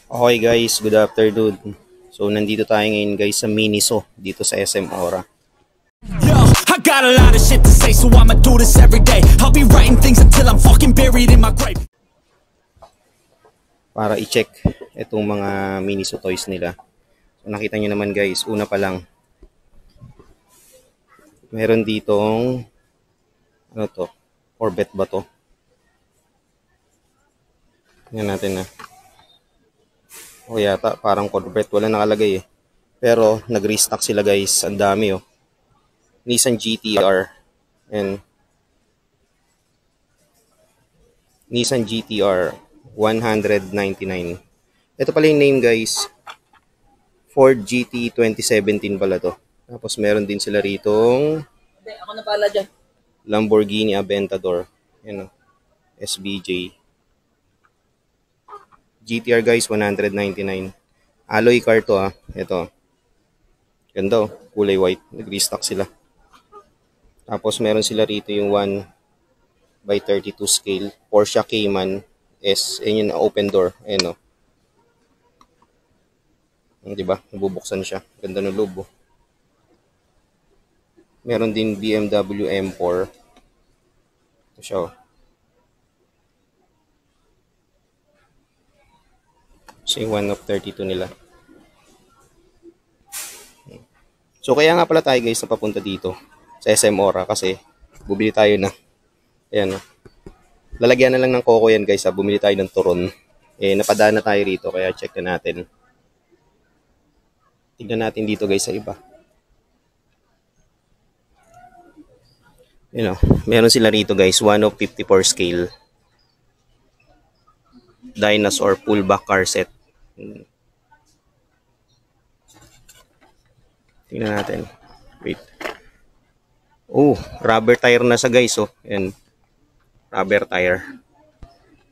Okay guys, good afternoon. So nandito tayo ngayon guys sa Miniso dito sa SM Ora. Yo, I got a lot of shit to say, so I'ma do this every day. I'll be writing things until I'm fucking buried in my grave. Para i-check itong mga Miniso toys nila. So nakita nyo naman guys, una pa lang. Meron ditong ano to? Corvette ba to? Tingnan natin na. O yata parang Corvette, wala nakalagay eh. Pero nag-restock sila guys, ang dami oh. Nissan GT-R and Nissan GT-R 199. Ito pala yung name guys. Ford GT 2017 pala to. Tapos meron din sila ritong Ako na pala dyan. Lamborghini Aventador. Yan o. SBJ. GTR guys, 199. Alloy car to ah. Ito. Ganda oh. Kulay white. Nag-restock sila. Tapos meron sila rito yung 1/32 scale. Porsche Cayman S. Ayan yung open door. Ayan oh. Diba? Nabubuksan siya. Ganda ng loob oh. Meron din BMW M4. Ito siya oh. So yung 1 of 32 nila. So kaya nga pala tayo guys na papunta dito sa SM Ora kasi bumili tayo na. Ayan oh. Lalagyan na lang ng coco yan guys ha. Bumili tayo ng turon. Eh napadaan na tayo rito kaya check na natin. Tignan natin dito guys sa iba. You know, meron sila rito guys, 1 of 54 scale. Dinosaur pullback car set. Tingnan natin. Wait. Oh, rubber tire na sa guys oh. And rubber tire.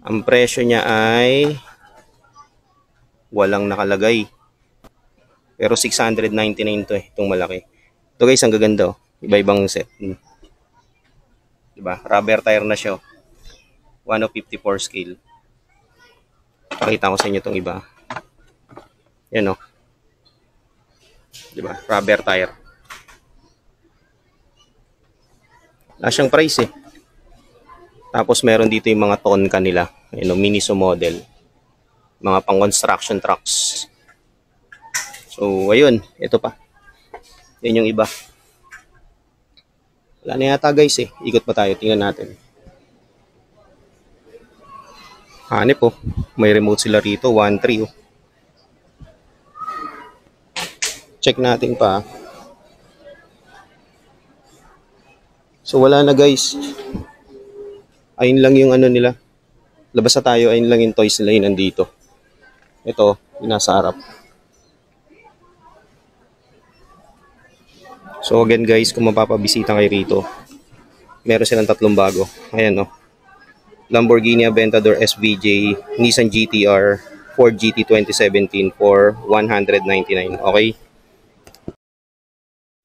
Ang presyo niya ay walang nakalagay. Pero 699 to eh, itong malaki. Ito guys, ang gaganda oh. Iba-ibang set. Diba? Rubber tire na siya. 1 of 54 scale. Pakita ko sa inyo itong iba. Yan o. Diba? Rubber tire. Wala siyang price eh. Tapos meron dito yung mga Tonka nila. Yan o, Miniso model. Mga pang construction trucks. So, ayun. Ito pa. Yan yung iba. Wala na yata guys eh. Ikot pa tayo. Tingnan natin. Hanip oh. May remote sila rito. 1.3 oh. Check natin pa. So wala na guys. Ayun lang yung ano nila. Labas na tayo. Ayun lang yung toys nila yun nandito. Ito. Yung nasa harap. So again guys, kung mapapabisita kayo rito, meron silang tatlong bago. Ayan oh. Lamborghini Aventador SVJ, Nissan GTR, Ford GT 2017 for 199. Okay?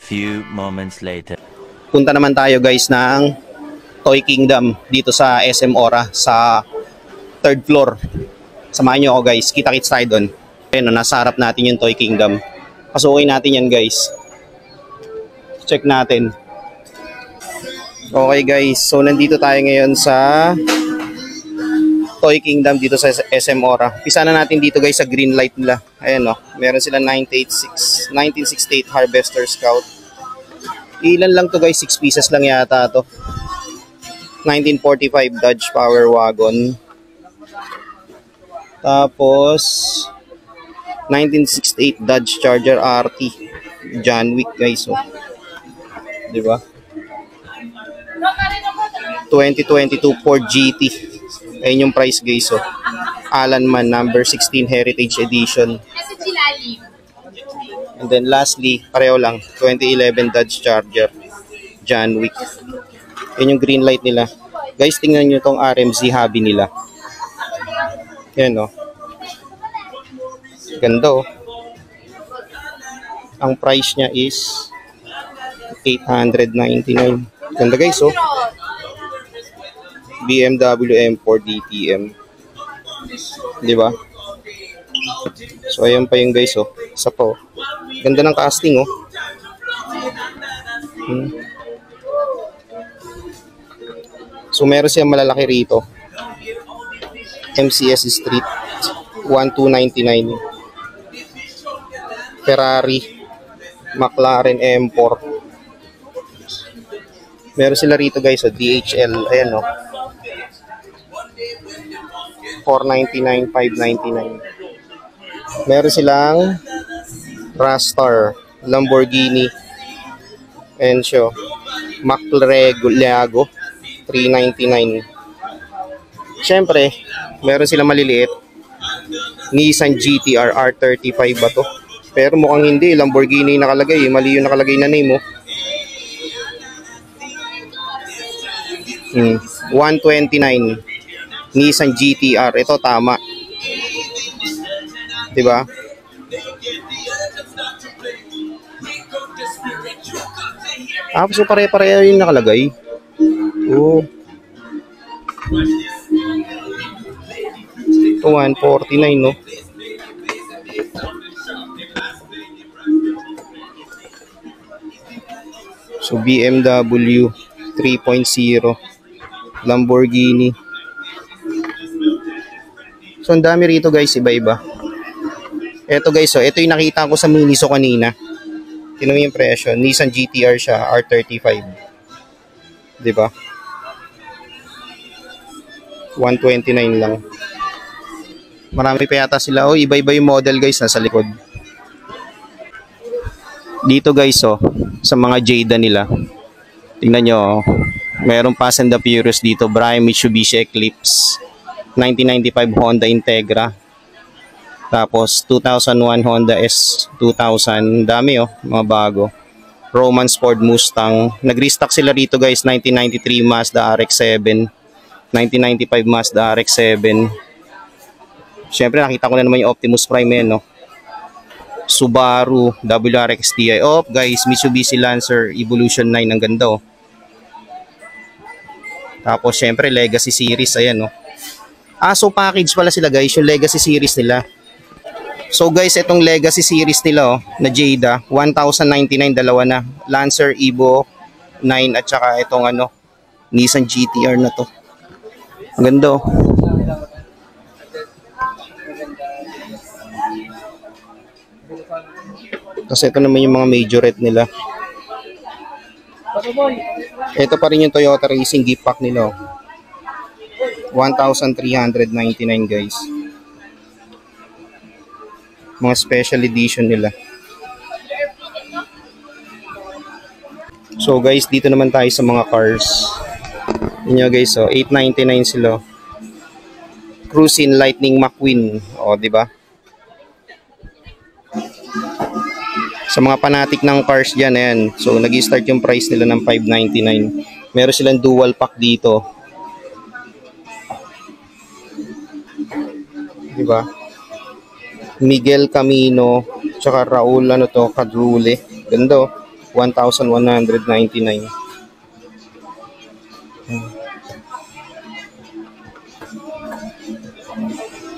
Few moments later. Punta naman tayo guys ng Toy Kingdom dito sa SM Ora sa 3rd floor. Samahan nyo ako guys. Kita-kits tayo doon. Ayan, nasa harap natin yung Toy Kingdom. Pasukin natin yan guys. Check natin. Okay guys. So nandito tayo ngayon sa Toy Kingdom dito sa SM Ora. Pisa na natin dito guys sa green light nila. Ayan o. Meron sila 1968 Harvester Scout. Ilan lang to guys? 6 pieces lang yata to. 1945 Dodge Power Wagon. Tapos 1968 Dodge Charger RT. John Wick guys oh. Diba? 2022 Ford GT. Ayun yung price guys oh. Alan Man number 16 Heritage Edition. And then lastly, pareho lang, 2011 Dodge Charger John Wick. Yan yung green light nila. Guys, tingnan nyo tong RMZ hobby nila. Yan o. Ganda o. Ang price niya is 899. Ganda guys o. BMW M4 DTM. Di ba? So ayan pa yung guys, oh. Isa pa, oh. Ganda ng casting, oh. So meron siyang malalaki rito. MCS Street 1299. Ferrari, McLaren M4. Meron sila rito guys, oh, DHL, ayan, oh. 499, 599. Meron silang Rastar, Lamborghini, Enzo, McLaren 399. Siyempre, meron silang maliliit. Nissan GT-R R35 ba to? Pero mukhang hindi, Lamborghini nakalagay, mali yung nakalagay na name, oh. 129 Nissan GT-R. Ito tama. 'Di ba? So pare-pareho yung nakalagay. Oh. Ito 149, no? So BMW 3.0, Lamborghini. So ang dami rito guys, iba-iba. Ito guys, ito yung nakita ko sa Miniso kanina. Tingnan mo yung presyo. Nissan GT-R siya, R35. 'Di ba? 129 lang. Marami pa yata sila. Oh, iba-iba yung model guys nasa likod. Dito guys, sa mga Jada nila. Tingnan nyo, mayroong Fast and the Furious dito. Bryan Mitsubishi Eclipse. 1995 Honda Integra. Tapos 2001 Honda S2000. Dami, mga bago. Romance Ford Mustang. Nag-restock sila rito guys. 1993 Mazda RX-7. 1995 Mazda RX-7. Siyempre nakita ko na naman yung Optimus Prime, no? Subaru WRX Ti. Guys, Mitsubishi Lancer Evolution 9. Ang ganda, Tapos siyempre Legacy Series. Ayan, so package pala sila guys, yung Legacy Series nila. So guys, itong Legacy Series nila, na Jada, 1,099, dalawa na. Lancer Evo 9 at saka itong Nissan GT-R na to. Ang ganda, Kasi ito naman yung mga majorette nila. Ito pa rin yung Toyota Racing gift pack nila. 1,399 guys. Mga special edition nila. So guys, dito naman tayo sa mga cars. Yun guys, 899 sila. Cruising Lightning McQueen. Di ba? Sa mga fanatic ng cars dyan, ayan. So, nag-start yung price nila ng 599. Meron silang dual pack dito. Diba? Miguel Camino, tsaka Raul, Cadrule. Ganda, 1,199.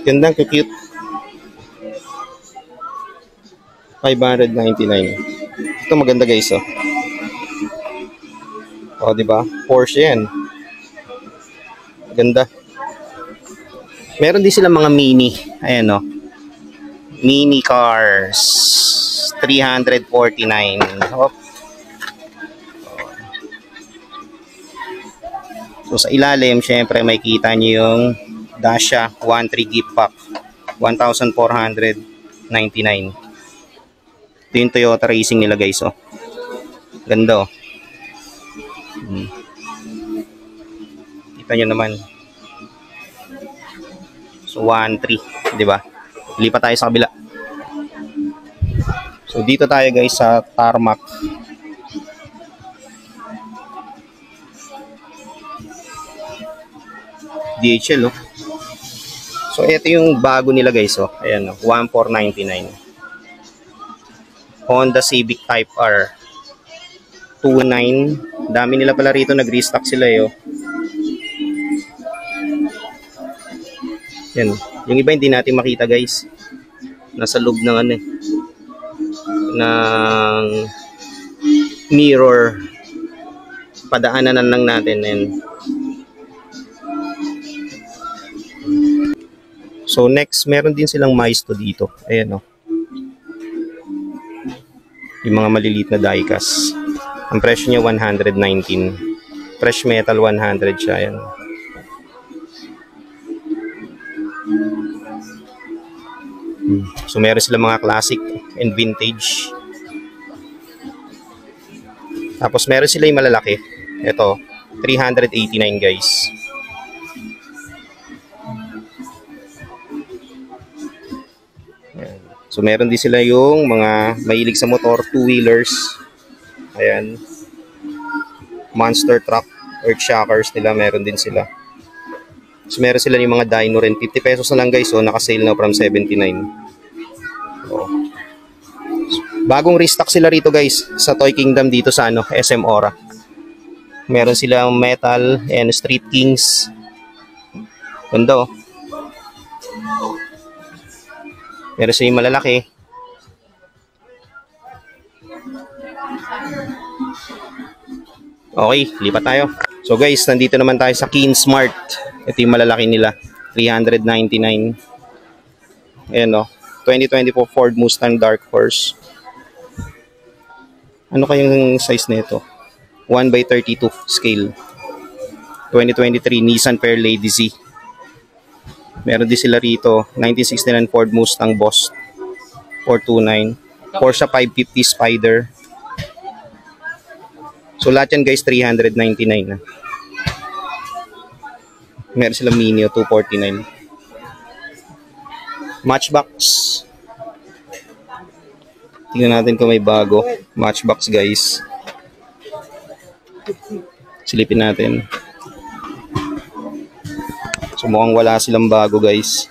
Ganda, cute. 599. Ito maganda guys, diba? Porsche yan. Ganda. Meron din sila mga mini. Ayan, mini cars. 349. So sa ilalim, syempre may kita nyo yung Dacia 1.3 gift pack. 1,499. Ito yung Toyota Racing nila guys, Ganda, Kita nyo naman. So 1.3, di ba? Lipat tayo sa kabila. So dito tayo guys sa tarmac. DHL, So ito yung bago nila guys, Ayan, 1,499. Honda Civic Type R 2.9. Dami nila pala rito, nag-restock sila Yan. Yung iba hindi natin makita guys. Nasa loob ng ano eh. Ng mirror. Padaanan lang natin. And so next, meron din silang Maisto dito. Ayan o. Yung mga maliliit na diecast. Ang presyo niya 119. Fresh metal 100 siya. Ayan. So meron silang mga classic and vintage. Tapos meron sila yung malalaki. Ito, 389 guys. Ayan. So meron din sila yung mga mahilig sa motor, two-wheelers. Ayan. Monster truck, earth shockers nila, meron din sila. So meron sila yung mga dyno rin. 50 pesos na lang guys. So naka-sale na from 79. So, bagong restock sila rito guys sa Toy Kingdom dito sa SM Ora. Meron silang metal and Street Kings. Ganda oh. Meron silang malalaki. Okay, lipat tayo. So guys, nandito naman tayo sa Keen Smart. Ito yung malalaki nila. 399. Ayan o. 2024 Ford Mustang Dark Horse. Ano kayang size nito? 1/32 scale. 2023 Nissan Fairlady Z. Meron din sila rito. 1969 Ford Mustang Boss 429. Porsche 550 Spider. So lahat yan guys 399 na. Meron silang Mini 249. Matchbox. Tingnan natin kung may bago. Matchbox guys. Silipin natin. So mukhang wala silang bago guys.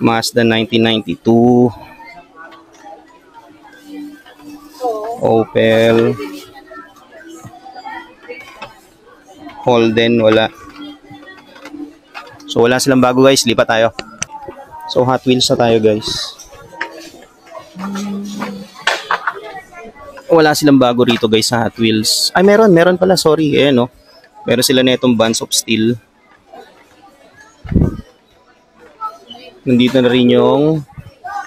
Mazda 1992. Opel. Holden, wala. So wala silang bago guys, lipat tayo. So Hot Wheels na tayo guys. Wala silang bago rito guys sa Hot Wheels. Ay meron pala, sorry. Ayan, no? Meron sila na itong Bands of Steel. Nandito na rin yung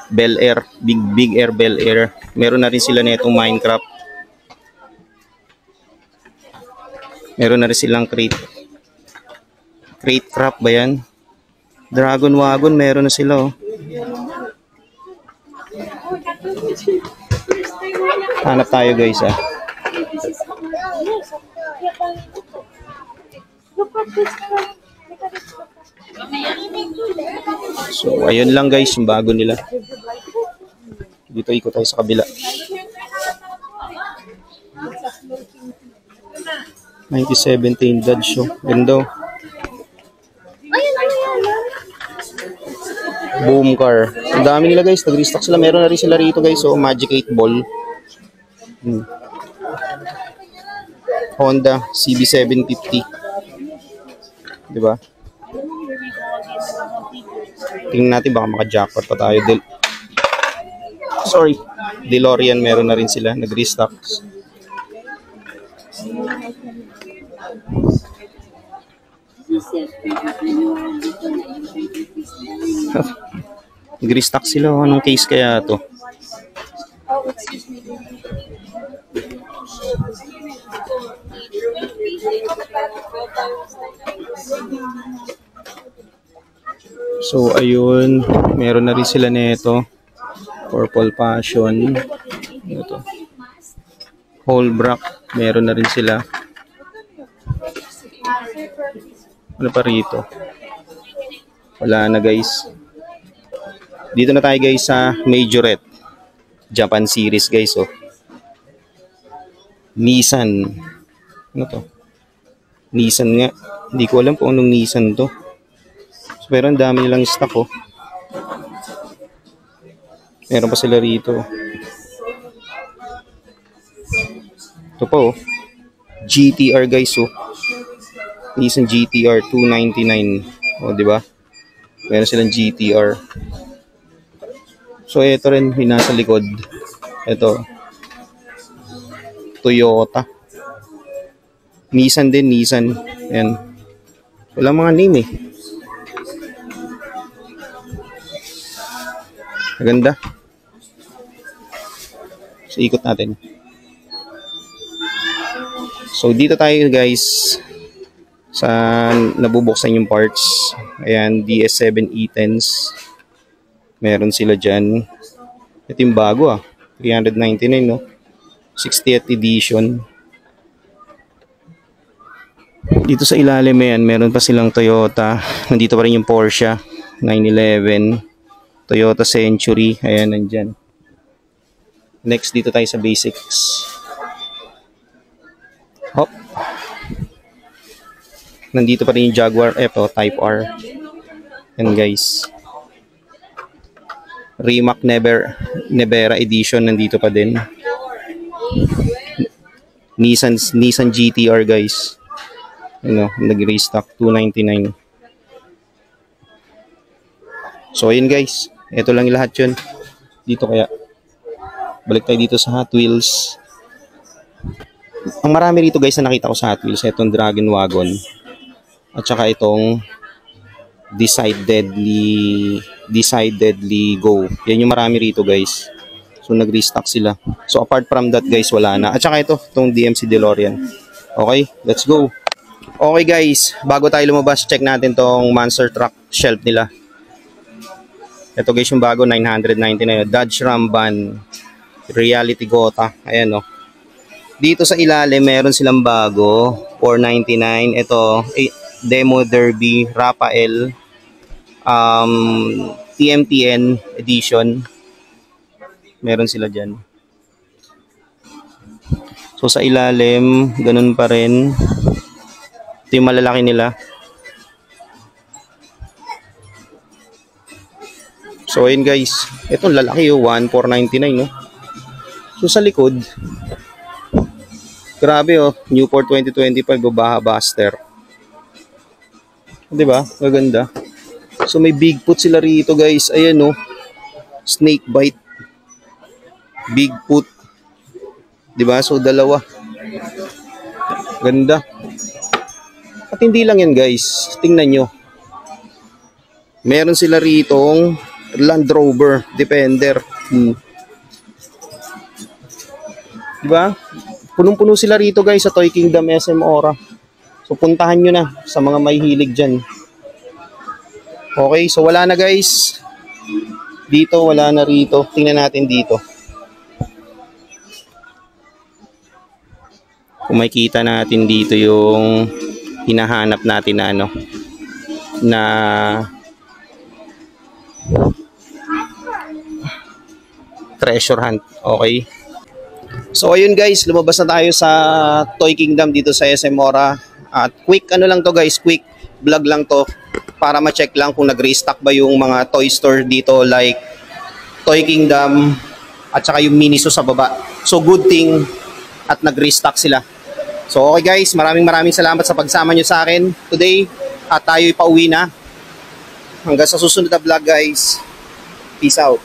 Bel Air, Big Air Bel Air. Meron na rin sila na itong Minecraft. Meron na rin silang Crate Craft ba yan? Dragon Wagon, meron na sila oh. Hanap tayo guys ah. So ayun lang guys yung bago nila. Dito ikot tayo sa kabila. 2017 Dodge show. Ganda. Boom car. Ang dami nila guys. Nag-restock sila. Meron na rin sila rito guys. So Magic 8 Ball. Honda CB750. Diba? Tingnan natin baka maka-jackpot pa tayo. DeLorean meron na rin sila. Nag-restock. Nag-restock sila. Anong case kaya to? So ayun, meron na rin sila nito. Purple Passion. Ito. Holbrook, meron na rin sila. Ano pa rito? Wala na guys. Dito na tayo guys sa Majorette. Japan series guys oh. Nissan. Ano to? Nissan nga. Hindi ko alam kung anong Nissan to. So, pero ang dami nilang stock oh. Meron pa sila rito. Ito pa oh. GTR guys oh. Nissan GTR 299. O, di ba? Meron silang GTR. So, ito rin, yung nasa likod. Ito. Toyota. Nissan din, Nissan. Ayan. Walang mga name eh. Maganda. So, ikot natin. So, dito tayo guys sa nabubuksan yung parts. Ayan, DS7 E10s. Meron sila dyan. Ito yung bago ah. 399 no? 60th edition. Dito sa ilalim yan, meron pa silang Toyota. Nandito pa rin yung Porsche 911. Toyota Century. Ayan, nandyan. Next, dito tayo sa basics. Hop. Nandito pa rin yung Jaguar F Type R. Yan guys. Rimac Nevera Edition nandito pa din. Nissan GTR guys. Ano, nag-restock 299. So ayun guys, ito lang lahat 'yun. Dito kaya. Balik tayo dito sa Hot Wheels. Ang marami rito guys na nakita ko sa Hot Wheels, itong Dragon Wagon. At saka itong Decidedly Go. Yan yung marami rito guys. So nag-restock sila. So apart from that guys, wala na. At saka itong DMC DeLorean. Okay, let's go. Okay guys, bago tayo lumabas, check natin tong monster truck shelf nila. Ito guys yung bago, 999. Dodge Ram Van Reality Gota. Ayan o. Dito sa ilalim, meron silang bago, 499. Ito, Demo Derby Rafael TMTN edition. Meron sila dyan. So sa ilalim, ganun pa rin. Ito yung malalaki nila. So ayun guys, ito lalaki yung 1,499 no. So sa likod, grabe oh, Newport 2025 Baja Buster. 'Di ba? Maganda. So may Bigfoot sila rito guys. Ayan oh. Snake bite. Bigfoot. 'Di ba? So dalawa. Ganda. At hindi lang 'yan guys. Tingnan nyo. Meron sila ritong Land Rover Defender. Diba? Punong-puno sila rito guys sa Toy Kingdom SM Ora. So puntahan nyo na sa mga may hilig dyan. Okay, so wala na guys. Dito, wala na rito. Tingnan natin dito. Kung makikita natin dito yung hinahanap natin na ano, na treasure hunt. Okay. So ayun guys, lumabas na tayo sa Toy Kingdom dito sa SM Ora. At quick ano lang to guys, quick vlog lang to para ma-check lang kung nag-restock ba yung mga toy store dito like Toy Kingdom at saka yung Miniso sa baba. So good thing at nag-restock sila. So okay guys, maraming salamat sa pagsama nyo sa akin today at tayo'y pauwi na. Hanggang sa susunod na vlog guys. Peace out.